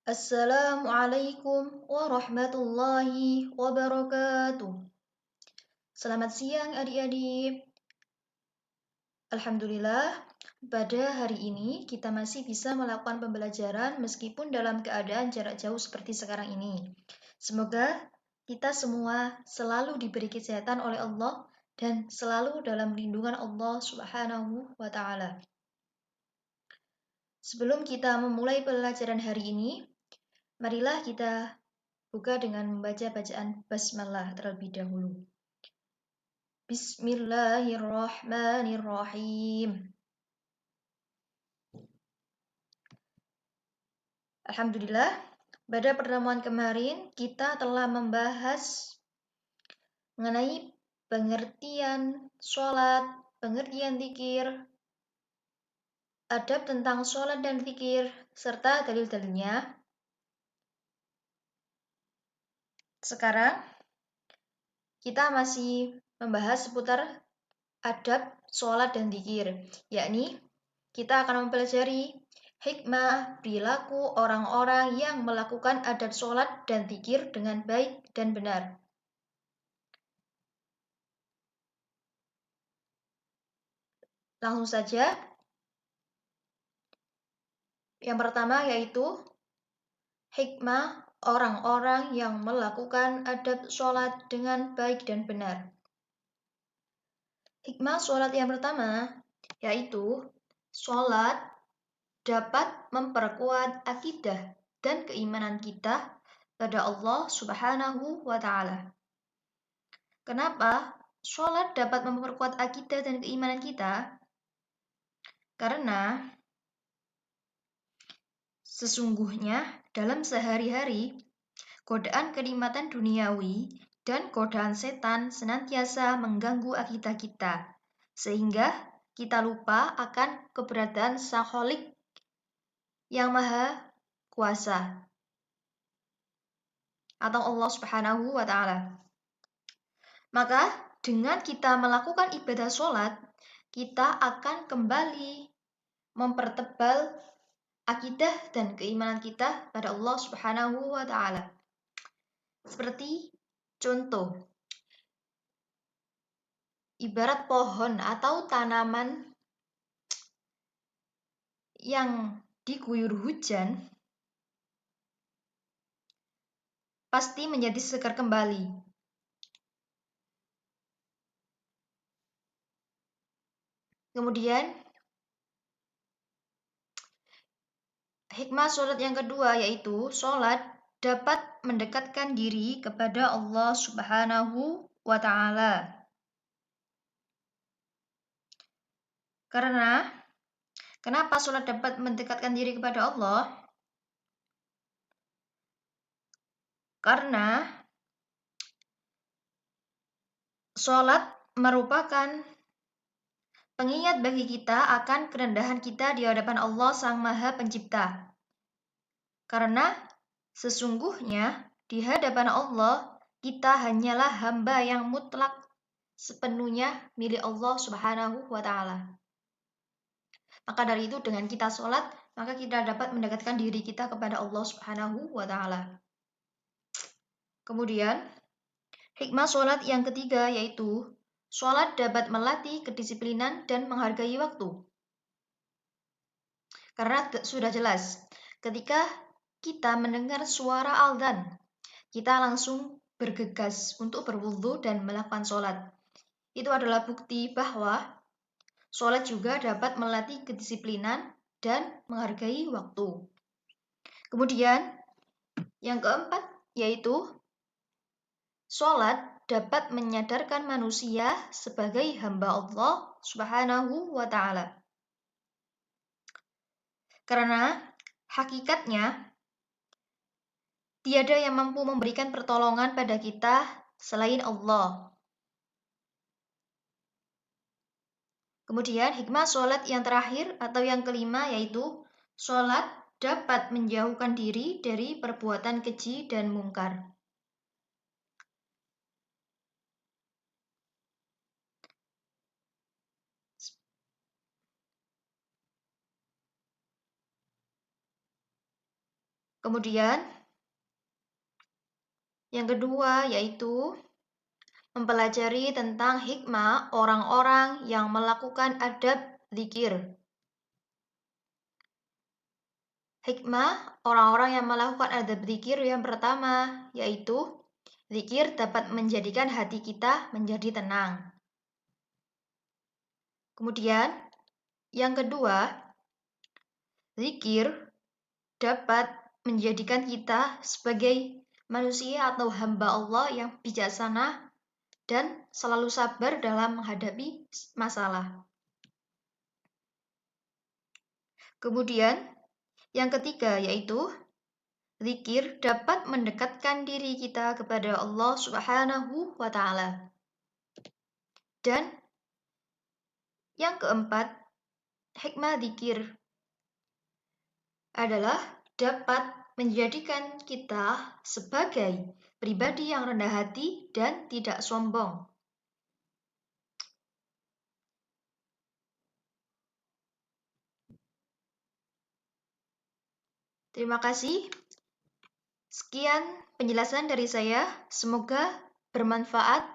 Assalamualaikum warahmatullahi wabarakatuh. Selamat siang adik-adik. Alhamdulillah, pada hari ini kita masih bisa melakukan pembelajaran meskipun dalam keadaan jarak jauh seperti sekarang ini. Semoga kita semua selalu diberi kesehatan oleh Allah dan selalu dalam lindungan Allah Subhanahu wa Ta'ala. Sebelum kita memulai pelajaran hari ini, marilah kita buka dengan membaca bacaan basmalah terlebih dahulu. Bismillahirrahmanirrahim. Alhamdulillah, pada pertemuan kemarin kita telah membahas mengenai pengertian sholat, pengertian zikir, adab tentang sholat dan zikir, serta dalil-dalilnya. Sekarang kita masih membahas seputar adab sholat dan zikir, yakni kita akan mempelajari hikmah perilaku orang-orang yang melakukan adab sholat dan zikir dengan baik dan benar. Langsung saja. Yang pertama yaitu hikmah orang-orang yang melakukan adab sholat dengan baik dan benar. Hikmah sholat yang pertama yaitu sholat dapat memperkuat akidah dan keimanan kita pada Allah Subhanahu wa Ta'ala. Kenapa sholat dapat memperkuat akidah dan keimanan kita? Karena sesungguhnya dalam sehari-hari, godaan kenikmatan duniawi dan godaan setan senantiasa mengganggu akidah kita, sehingga kita lupa akan keberadaan Sang Khalik yang Maha Kuasa atau Allah Subhanahu wa Ta'ala. Maka dengan kita melakukan ibadah sholat, kita akan kembali mempertebal akidah dan keimanan kita pada Allah Subhanahu wa Ta'ala. Seperti contoh, ibarat pohon atau tanaman yang diguyur hujan pasti menjadi segar kembali. Kemudian hikmah sholat yang kedua yaitu sholat dapat mendekatkan diri kepada Allah Subhanahu wa Ta'ala. Karena kenapa sholat dapat mendekatkan diri kepada Allah? Karena sholat merupakan pengingat bagi kita akan kerendahan kita di hadapan Allah Sang Maha Pencipta. Karena sesungguhnya di hadapan Allah kita hanyalah hamba yang mutlak sepenuhnya milik Allah Subhanahu wa Ta'ala. Maka dari itu dengan kita sholat, maka kita dapat mendekatkan diri kita kepada Allah Subhanahu wa Ta'ala. Kemudian hikmah sholat yang ketiga yaitu sholat dapat melatih kedisiplinan dan menghargai waktu. Karena sudah jelas, ketika kita mendengar suara adzan, kita langsung bergegas untuk berwudu dan melakukan sholat. Itu adalah bukti bahwa sholat juga dapat melatih kedisiplinan dan menghargai waktu. Kemudian, yang keempat yaitu sholat dapat menyadarkan manusia sebagai hamba Allah Subhanahu wa Ta'ala. Karena hakikatnya tiada yang mampu memberikan pertolongan pada kita selain Allah. Kemudian hikmah sholat yang terakhir atau yang kelima yaitu sholat dapat menjauhkan diri dari perbuatan keji dan mungkar. Kemudian, yang kedua yaitu mempelajari tentang hikmah orang-orang yang melakukan adab zikir. Hikmah orang-orang yang melakukan adab zikir yang pertama yaitu zikir dapat menjadikan hati kita menjadi tenang. Kemudian, yang kedua, zikir dapat menjadikan kita sebagai manusia atau hamba Allah yang bijaksana dan selalu sabar dalam menghadapi masalah. Kemudian, yang ketiga yaitu zikir dapat mendekatkan diri kita kepada Allah Subhanahu wa Ta'ala. Dan yang keempat, hikmah zikir adalah dapat menjadikan kita sebagai pribadi yang rendah hati dan tidak sombong. Terima kasih. Sekian penjelasan dari saya. Semoga bermanfaat.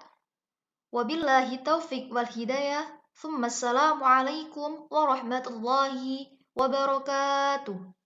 Wabillahi taufiq wal hidayah. Assalamualaikum warahmatullahi wabarakatuh.